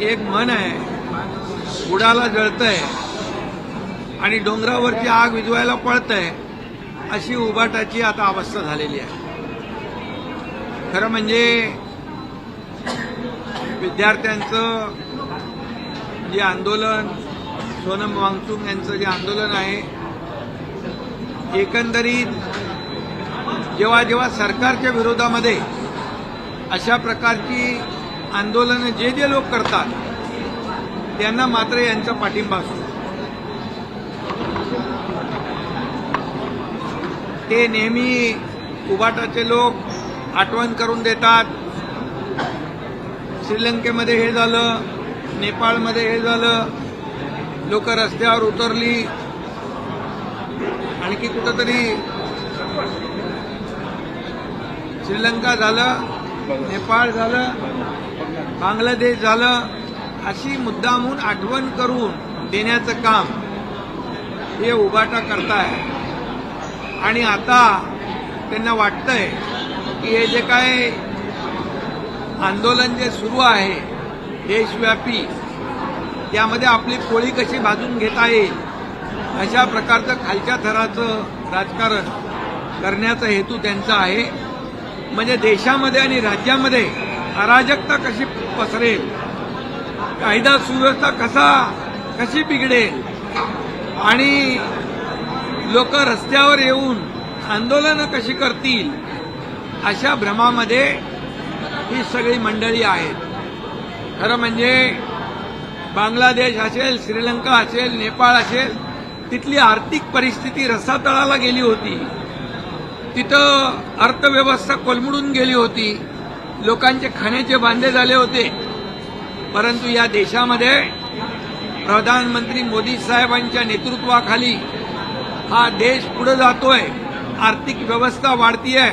एक म्हण आहे, बुडाला जळतंय आणि डोंगरावरची आग विझवायला पळतंय, अशी उबाटाची आता अवस्था झालेली आहे. खरं म्हणजे विद्यार्थ्यांचं जे आंदोलन, सोनम वांगचुक यांचं जे आंदोलन आहे, एकंदरीत जेव्हा जेव्हा सरकारच्या विरोधामध्ये अशा प्रकारची आंदोलनं जे लोक करतात त्यांना मात्र यांचा पाठिंबा असतो. ते नेहमी उबाटाचे लोक आठवण करून देतात, श्रीलंकेमध्ये हे झालं, नेपाळमध्ये हे झालं, लोक रस्त्यावर उतरली, आणखी कुठंतरी श्रीलंका झालं, नेपाळ झालं, बांगलादेश झालं, अशी मुद्दामून आठवण करून देण्याचं काम हे उबाटा करताय. आणि आता त्यांना वाटतंय की हे जे काय आंदोलन जे सुरू आहे देशव्यापी, त्यामध्ये आपली पोळी कशी भाजून घेता येईल अशा प्रकारचं खालच्या थराचं राजकारण करण्याचा हेतू त्यांचा आहे. म्हणजे देशामध्ये आणि राज्यामध्ये अराजकता कशी पसरेल, कायदा सुव्यवस्था कशी बिघडेल आणि लोक रस्त्यावर येऊन आंदोलनं कशी करतील, अशा भ्रमामध्ये ही सगळी मंडळी आहेत. खरं म्हणजे बांगलादेश असेल, श्रीलंका असेल, नेपाळ असेल, तिथली आर्थिक परिस्थिती रसातळाला गेली होती. तिथं अर्थव्यवस्था कोलमडून गेली होती, लोकांचे खाण्याचे बांधे झाले होते. परंतु या देशामध्ये प्रधानमंत्री मोदी साहेबांच्या नेतृत्वाखाली हा देश पुढे जातोय, आर्थिक व्यवस्था वाढतीये,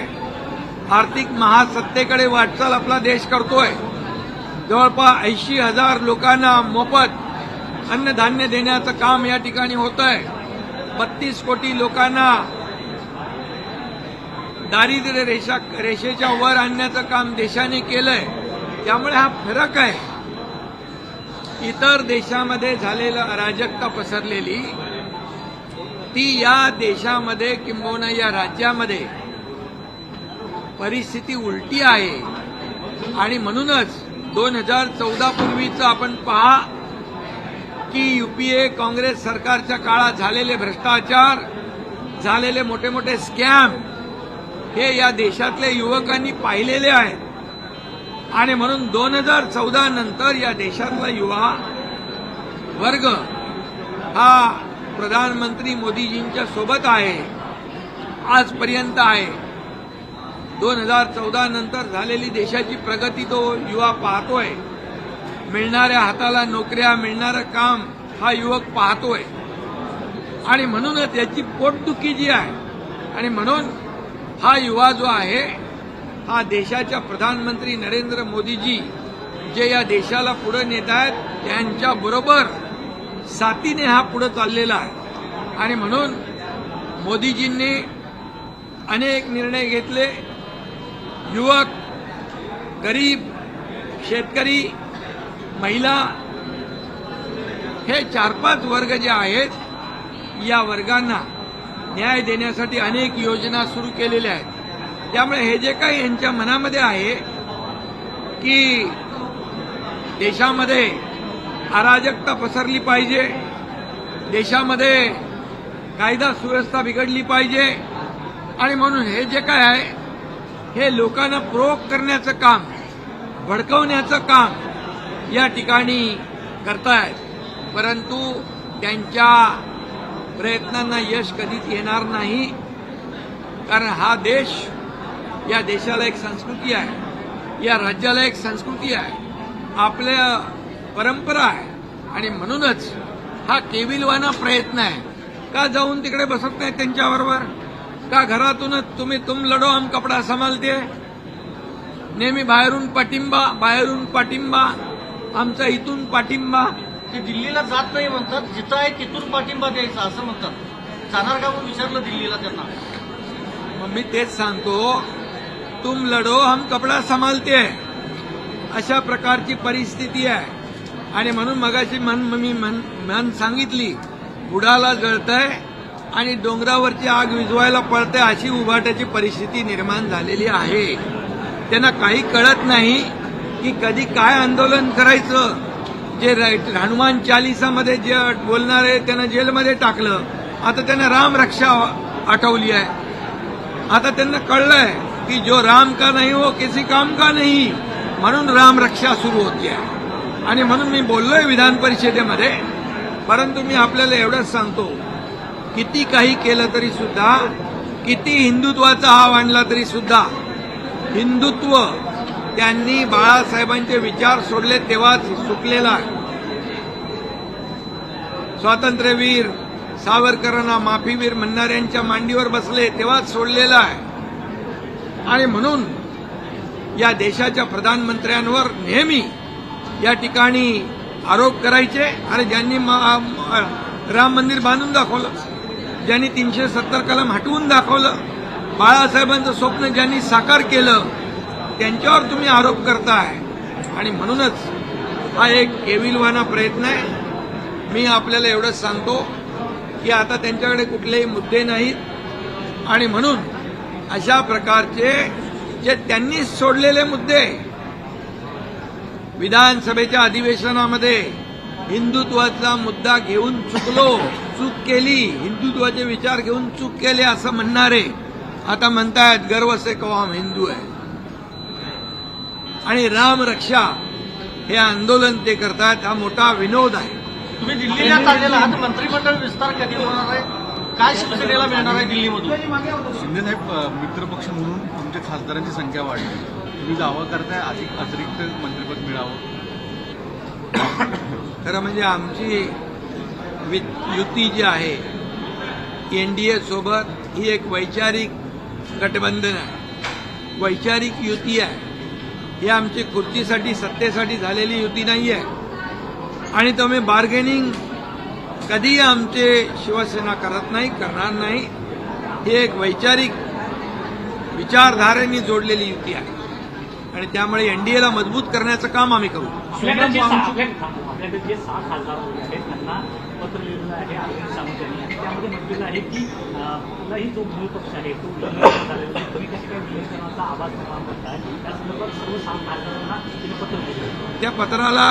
आर्थिक महासत्तेकडे वाटचाल आपला देश करतोय. जवळपास 80,000 लोकांना मोफत अन्नधान्य देण्याचं काम या ठिकाणी होतंय. 32 कोटी लोकांना दारिद्र्य रेषेच्या वर आणण्याचं काम देशाने केलंय. त्यामुळे हा फरक आहे. इतर देशामध्ये झालेलं अराजकता पसरलेली ती या देशामध्ये किंबहुना या राज्यामध्ये परिस्थिती उलटी आहे. आणि म्हणूनच 2014 पूर्वीचं आपण पहा की यूपीए काँग्रेस सरकारच्या काळात झालेले भ्रष्टाचार, झालेले मोठे मोठे स्कॅम हे या देशातल्या युवकांनी पाहिलेले आहेत. आणि म्हणून 2014 नंतर या देशातला युवा वर्ग हा प्रधानमंत्री मोदीजींच्या सोबत आहे, आजपर्यंत आहे. 2014 नंतर झालेली देशाची प्रगती तो युवा पाहतोय. मिळणाऱ्या हाताला नोकऱ्या, मिळणारं काम हा युवक पाहतोय. आणि म्हणूनच याची पोटदुखी जी आहे, आणि म्हणून हा युवा जो आहे हा देशाच्या प्रधानमंत्री नरेंद्र मोदीजी जे या देशाला पुढे नेत आहेत त्यांच्याबरोबर साथीने हा पुढे चाललेला आहे. आणि म्हणून मोदीजींनी अनेक निर्णय घेतले. युवक, गरीब, शेतकरी, महिला हे 4-5 वर्ग जे आहेत, या वर्गांना न्याय देण्यासाठी अनेक योजना सुरू केलेल्या आहेत. त्यामुळे हे जे काही यांच्या मनामध्ये आहे की देशामध्ये अराजकता पसरली पाहिजे, देशामध्ये कायदा सुव्यवस्था बिघडली पाहिजे, आणि म्हणून हे जे काय आहे हे लोकांना प्रोवोक करण्याचं काम, भडकवण्याचं काम या ठिकाणी करतायत. परंतु त्यांच्या प्रयत्नांना यश कधीच येणार नाही. कारण हा देश, या देशाला एक संस्कृती आहे, या राज्याला एक संस्कृती आहे, आपल्या परंपरा आहे. आणि म्हणूनच हा केविलवाना प्रयत्न आहे. का जाऊन तिकडे बसत नाही त्यांच्याबरोबर? का घरातूनच तुम लढो हम कपडा संभालते, नेहमी बाहेरून पाठिंबा, आमचा इथून पाठिंबा. ते दिल्लीला जात नाही म्हणतात, जिथं आहे तिथून पाठिंबा द्यायचा असं म्हणतात. जाणार का म्हणून विचारलं दिल्लीला त्यांना. मग मी तेच सांगतो, तुम लढो हम कपडा संभालते, अशा प्रकारची परिस्थिती आहे. आणि म्हणून मगाशी मन सांगितली, बुडाला जळतंय आणि डोंगरावरची आग विझवायला पळते, अशी उभाट्याची परिस्थिती निर्माण झालेली आहे. त्यांना काही कळत नाही की कधी काय आंदोलन करायचं. जे हनुमान चालिसामध्ये जे बोलणारे त्यांना जेलमध्ये टाकलं, आता त्यांना राम रक्षा आठवली आहे. आता त्यांना कळलंय की जो राम का नहीं हो किसी काम का नहीं, म्हणून राम रक्षा सुरू होती आहे. आणि म्हणून मी बोललोय विधान परिषदेमध्ये. परंतु मी आपल्याला एवढंच सांगतो, किती काही केलं तरी सुद्धा, किती हिंदुत्वाचा हाव आणला तरी सुद्धा, हिंदुत्व त्यांनी बाळासाहेबांचे विचार सोडले तेव्हाच सुटलेला आहे. स्वातंत्र्यवीर सावरकरांना माफीवीर म्हणणाऱ्यांच्या मांडीवर बसले तेव्हाच सोडलेला आहे. आणि म्हणून या देशाच्या प्रधानमंत्र्यांवर नेहमी या ठिकाणी आरोप करायचे. आणि ज्यांनी राम मंदिर बांधून दाखवलं, ज्यांनी 370 कलम हटवून दाखवलं, बाळासाहेबांचं स्वप्न ज्यांनी साकार केलं, त्यांच्यावर तुम्ही आरोप करताय. आणि म्हणूनच हा एक केविलवाना प्रयत्न आहे. मी आपल्याला एवढंच सांगतो की आता त्यांच्याकडे कुठलेही मुद्दे नाहीत. आणि म्हणून अशा प्रकारचे जे त्यांनी सोडलेले मुद्दे, विधानसभेच्या अधिवेशनामध्ये हिंदुत्वाचा मुद्दा घेऊन चूक केली, हिंदुत्वाचे विचार घेऊन चूक केले असं म्हणणारे आता म्हणतायत गर्व से कहो हम हिंदू आहे. आणि राम रक्षा हे आंदोलन ते करतात. हा मोठा विनोद आहे. तुम्ही दिल्लीला चाललेला आहात, मंत्रिमंडळ विस्तार कधी होणार आहे? काय शिवसेनेला मिळणार आहे दिल्लीमधून? शिंदेसाहेब, मित्रपक्ष म्हणून तुमच्या खासदारांची संख्या वाढली, तुम्ही दावा करताय अधिक अतिरिक्त मंत्रिपद मिळावं. खरं म्हणजे आमची युती जी आहे एनडीए सोबत, ही एक वैचारिक गठबंधन आहे, वैचारिक युती आहे. ही आमची खुर्चीसाठी सत्तेसाठी झालेली युती नाही आहे. आणि तुम्ही बार्गेनिंग कधी आमचे शिवसेना करत नाही, करणार नाही. ही एक वैचारिक विचारधारेने जोडलेली युती आहे. आणि त्यामुळे एनडीएला मजबूत करण्याचं काम आम्ही करू. आपल्याकडे जे 6 खासदार आहेत त्यांना पत्र लिहिलेलं आहे अरविंद सावंत यांनी, आणि त्यामध्ये म्हटलेलं आहे की आपलाही जो मूळ पक्ष आहे तो झालेला, तुम्ही कशी काय निवेदनाचा आवाज निर्माण करताय, त्या संदर्भात सर्व 6 खासदारांना तिने पत्र दिलं. त्या पत्राला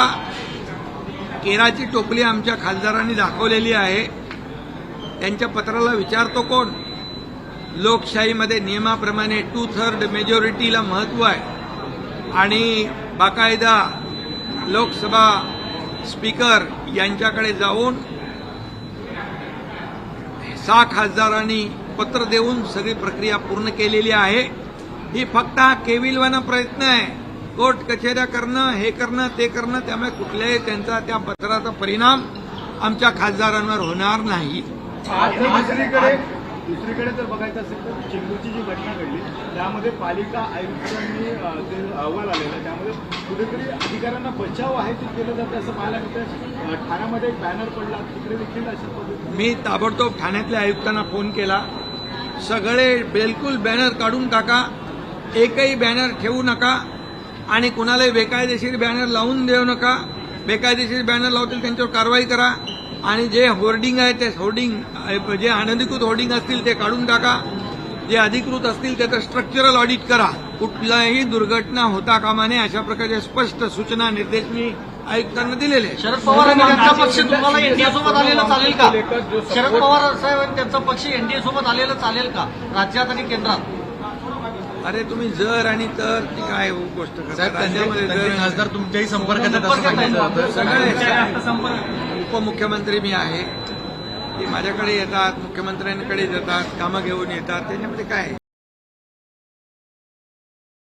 केराची टोपली आमच्या खासदारांनी दाखवलेली आहे. त्यांच्या पत्राला विचारतो कोण? लोकशाहीमध्ये नियमाप्रमाणे 2/3 मेजॉरिटीला महत्व आहे. आणि बाकायदा लोकसभा स्पीकर यांच्याकडे जाऊन 6 खासदारांनी पत्र देऊन सगळी प्रक्रिया पूर्ण केलेली आहे. ही फक्त हा केविलवाना प्रयत्न आहे, कोर्ट कचेऱ्या करणं, हे करणं, ते करणं. त्यामुळे कुठल्याही त्यांचा त्या पत्राचा परिणाम आमच्या खासदारांवर होणार नाही. दुसरीकडे जर बघायचं असेल तर चेंबूरची जी घटना घडली त्यामध्ये पालिका आयुक्तांनी जे अहवाल आलेला त्यामध्ये कुठेतरी अधिकाऱ्यांना बचाव आहे ते केलं जातं असं पाहायला मिळतं. ठाण्यामध्ये एक बॅनर पडला, तिकडे देखील अशा पद्धतीने मी ताबडतोब ठाण्यातल्या आयुक्तांना फोन केला. सगळे बिलकुल बॅनर काढून टाका, एकही बॅनर ठेवू नका आणि कुणालाही बेकायदेशीर बॅनर लावून देऊ नका. बेकायदेशीर बॅनर लावतील त्यांच्यावर कारवाई करा. आणि जे होर्डिंग आहे ते होर्डिंग, जे अनधिकृत होर्डिंग असतील ते काढून टाका. जे अधिकृत असतील त्याचं स्ट्रक्चरल ऑडिट करा. कुठलाही दुर्घटना होता कामा नये अशा प्रकारचे स्पष्ट सूचना निर्देश मी आयुक्तांना दिलेले आहेत. शरद पवार आणि त्यांचा पक्ष तुम्हाला एनडीए सोबत आलेलं चालेल का? शरद पवार साहेब आणि त्यांचा पक्ष एनडीए सोबत आलेलं चालेल का राज्यात आणि केंद्रात? अरे तुम्ही जर आणि तर ती काय गोष्ट करता? राज्यामध्ये त्यांचे जर खासदार तुमच्याही संपर्कात आहेत असं सांगितलं जातं. सगळे उपमुख्यमंत्री मी आहे, ते माझ्याकडे येतात, मुख्यमंत्र्यांकडे येतात, कामं घेऊन येतात. त्याच्यामध्ये काय आहे?